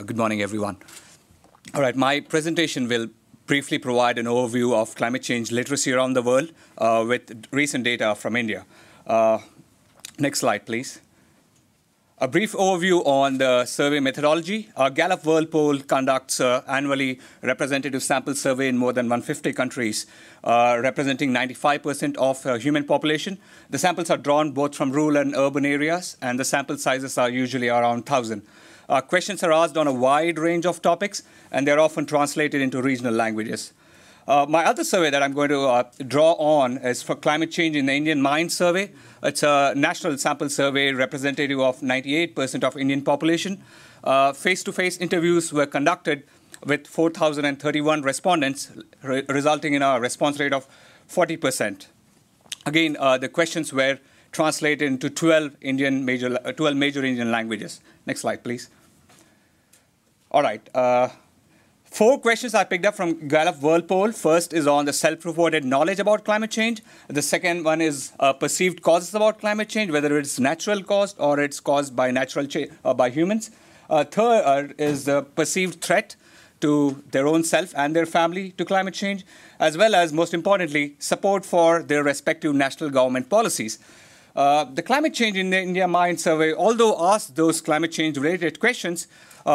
Good morning, everyone. All right, my presentation will briefly provide an overview of climate change literacy around the world with recent data from India. Next slide, please. A brief overview on the survey methodology. Gallup World Poll conducts annually representative sample survey in more than 150 countries, representing 95% of human population. The samples are drawn both from rural and urban areas, and the sample sizes are usually around 1,000. Questions are asked on a wide range of topics, and they're often translated into regional languages. My other survey that I'm going to draw on is for climate change in the Indian Mind survey. It's a national sample survey representative of 98% of Indian population. Face-to-face interviews were conducted with 4,031 respondents, resulting in a response rate of 40%. Again, the questions were translated into 12 major Indian languages. Next slide, please. All right. 4 questions I picked up from Gallup World Poll. First is on the self-reported knowledge about climate change. The second one is perceived causes about climate change, whether it's natural caused or it's caused by by humans. Third is the perceived threat to their own self and their family to climate change, as well as, most importantly, support for their respective national government policies. The climate change in the India Mind survey, although asked those climate change-related questions,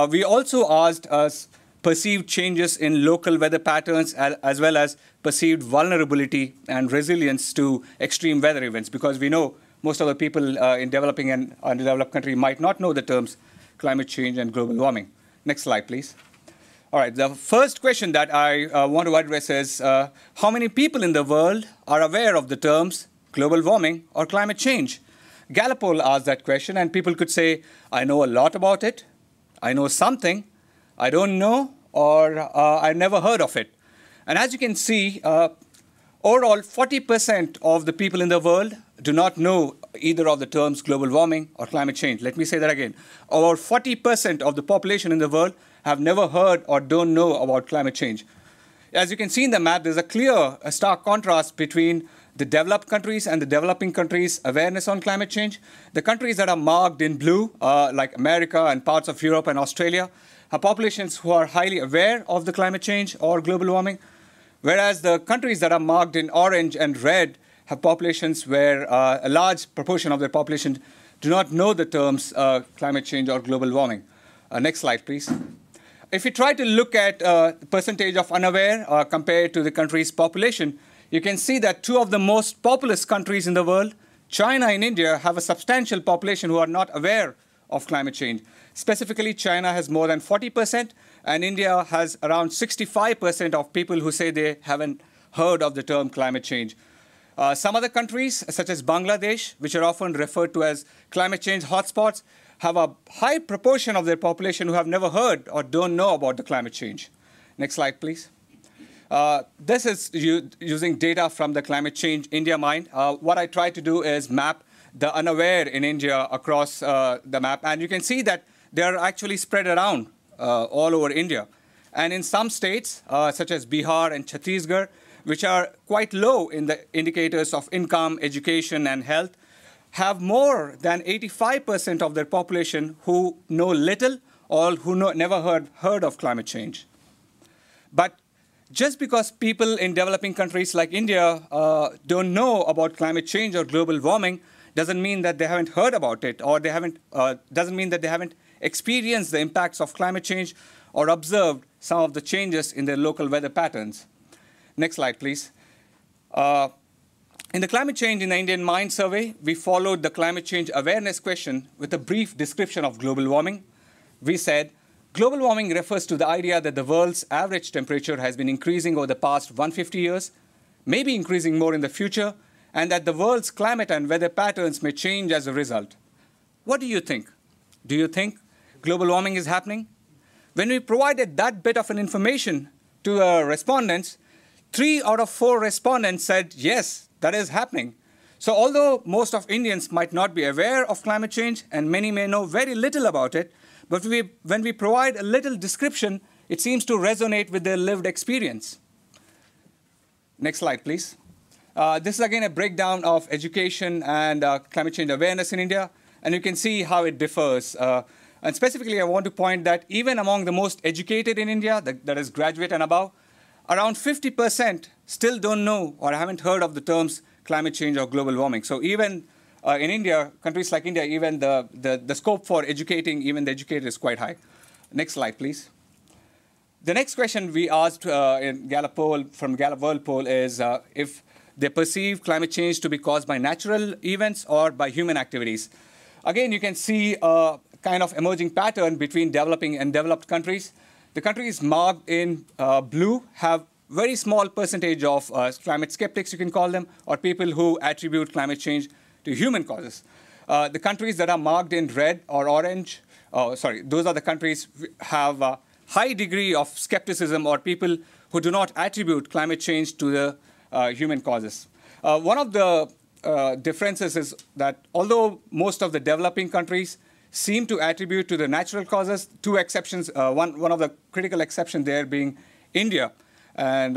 we also asked us perceived changes in local weather patterns, as well as perceived vulnerability and resilience to extreme weather events, because we know most of the people in developing and underdeveloped countries might not know the terms climate change and global warming. Next slide, please. All right, the first question that I want to address is how many people in the world are aware of the terms global warming or climate change? Gallup poll asked that question, and people could say, I know a lot about it, I know something, I don't know, or I've never heard of it. And as you can see, overall, 40% of the people in the world do not know either of the terms global warming or climate change. Let me say that again. Over 40% of the population in the world have never heard or don't know about climate change. As you can see in the map, there's a stark contrast between the developed countries and the developing countries' awareness on climate change. The countries that are marked in blue, like America and parts of Europe and Australia, have populations who are highly aware of the climate change or global warming, whereas the countries that are marked in orange and red have populations where a large proportion of their population do not know the terms climate change or global warming. Next slide, please. If you try to look at the percentage of unaware compared to the country's population, you can see that 2 of the most populous countries in the world, China and India, have a substantial population who are not aware of climate change. Specifically, China has more than 40%, and India has around 65% of people who say they haven't heard of the term climate change. Some other countries, such as Bangladesh, which are often referred to as climate change hotspots, have a high proportion of their population who have never heard or don't know about the climate change. Next slide, please. This is using data from the Climate Change India Mind. What I try to do is map the unaware in India across the map. And you can see that they are actually spread around all over India. And in some states, such as Bihar and Chhattisgarh, which are quite low in the indicators of income, education, and health, have more than 85% of their population who know little or who never heard of climate change. But just because people in developing countries like India don't know about climate change or global warming doesn't mean that they haven't heard about it, or doesn't mean that they haven't experienced the impacts of climate change or observed some of the changes in their local weather patterns. Next slide, please. In the climate change in the Indian Mind survey, we followed the climate change awareness question with a brief description of global warming. We said, global warming refers to the idea that the world's average temperature has been increasing over the past 150 years, maybe increasing more in the future, and that the world's climate and weather patterns may change as a result. What do you think? Do you think global warming is happening? When we provided that bit of an information to the respondents, 3 out of 4 respondents said, yes, that is happening. So although most of Indians might not be aware of climate change, and many may know very little about it, but when we provide a little description, it seems to resonate with their lived experience. Next slide, please. This is again a breakdown of education and climate change awareness in India, and you can see how it differs. And specifically, I want to point that even among the most educated in India, that is graduate and above, around 50% still don't know or haven't heard of the terms climate change or global warming. So even in India, countries like India, even the scope for educating even the educated is quite high. Next slide, please. The next question we asked in Gallup poll, from Gallup World Poll is if they perceive climate change to be caused by natural events or by human activities. Again, you can see a kind of emerging pattern between developing and developed countries. The countries marked in blue have very small percentage of climate skeptics, you can call them, or people who attribute climate change to human causes. The countries that are marked in red or orange, those are the countries have a high degree of skepticism or people who do not attribute climate change to the human causes. One of the differences is that although most of the developing countries seem to attribute to the natural causes, two exceptions, one of the critical exceptions there being India and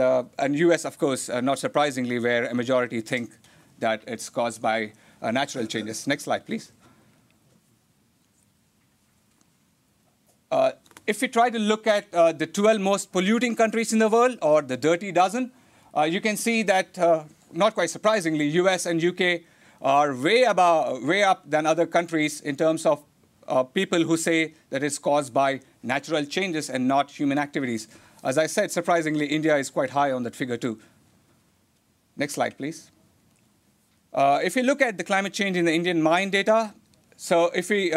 US, of course, not surprisingly, where a majority think that it's caused by natural changes. Next slide, please. If we try to look at the 12 most polluting countries in the world, or the dirty dozen, you can see that, not quite surprisingly, US and UK are way up than other countries in terms of people who say that it's caused by natural changes and not human activities. As I said, surprisingly, India is quite high on that figure too. Next slide, please. If we look at the climate change in the Indian Mind data, so if we,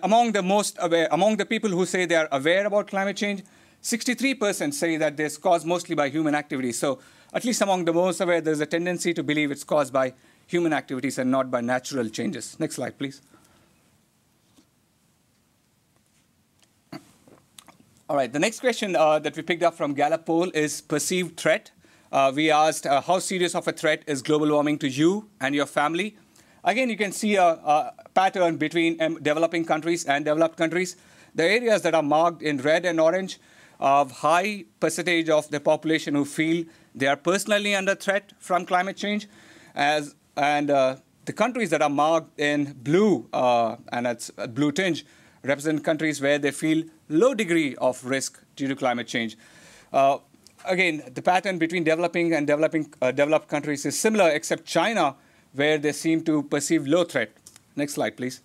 among the people who say they are aware about climate change, 63% say that it's caused mostly by human activities. So at least among the most aware, there's a tendency to believe it's caused by human activities and not by natural changes. Next slide, please. All right, the next question that we picked up from Gallup poll is perceived threat. We asked how serious of a threat is global warming to you and your family. Again, you can see a pattern between developing countries and developed countries. The areas that are marked in red and orange have high percentage of the population who feel they are personally under threat from climate change. The countries that are marked in blue, and that's a blue tinge, represent countries where they feel low degree of risk due to climate change. Again, the pattern between developing and developed countries is similar, except China, where they seem to perceive low threat. Next slide, please.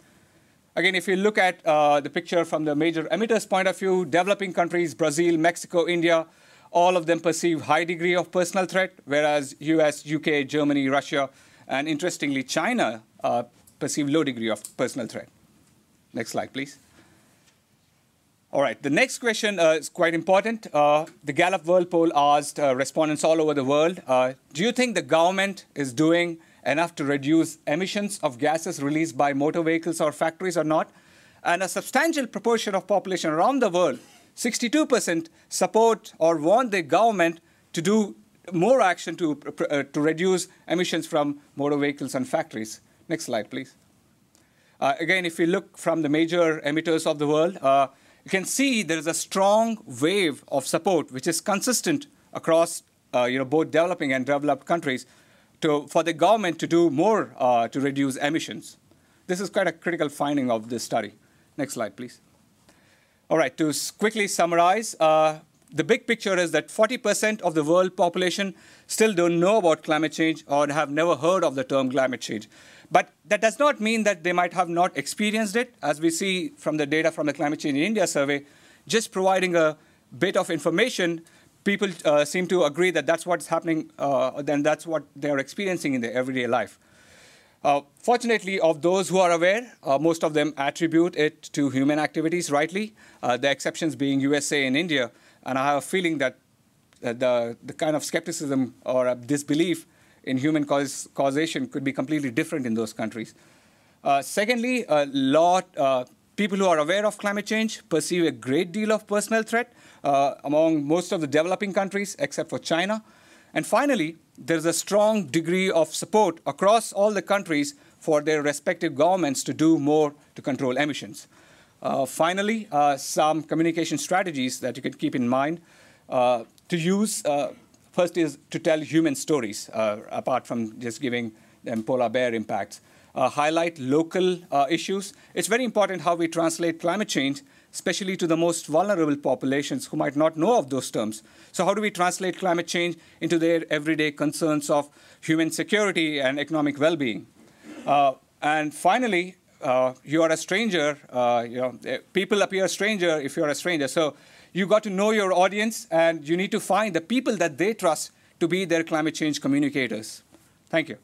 Again, if you look at the picture from the major emitters' point of view, developing countries, Brazil, Mexico, India, all of them perceive high degree of personal threat, whereas US, UK, Germany, Russia, and interestingly, China perceive low degree of personal threat. Next slide, please. All right, the next question is quite important. The Gallup World Poll asked respondents all over the world, do you think the government is doing enough to reduce emissions of gases released by motor vehicles or factories or not? And a substantial proportion of population around the world, 62%, support or want the government to do more action to reduce emissions from motor vehicles and factories. Next slide, please. Again, if we look from the major emitters of the world, you can see there is a strong wave of support, which is consistent across both developing and developed countries for the government to do more to reduce emissions. This is quite a critical finding of this study. Next slide, please. All right, to quickly summarize, the big picture is that 40% of the world population still don't know about climate change or have never heard of the term climate change. But that does not mean that they might have not experienced it. As we see from the data from the Climate Change in India survey, just providing a bit of information, people seem to agree that that's what's happening, then that's what they're experiencing in their everyday life. Fortunately, of those who are aware, most of them attribute it to human activities rightly, the exceptions being USA and India. And I have a feeling that the kind of skepticism or disbelief in human causation could be completely different in those countries. Secondly, people who are aware of climate change perceive a great deal of personal threat among most of the developing countries, except for China. And finally, there's a strong degree of support across all the countries for their respective governments to do more to control emissions. Finally, some communication strategies that you can keep in mind to use. First is to tell human stories, apart from just giving them polar bear impacts. highlight local issues. It's very important how we translate climate change, especially to the most vulnerable populations who might not know of those terms. So how do we translate climate change into their everyday concerns of human security and economic well-being? And finally, you are a stranger. People appear a stranger if you're a stranger. So you got to know your audience, and you need to find the people that they trust to be their climate change communicators. Thank you.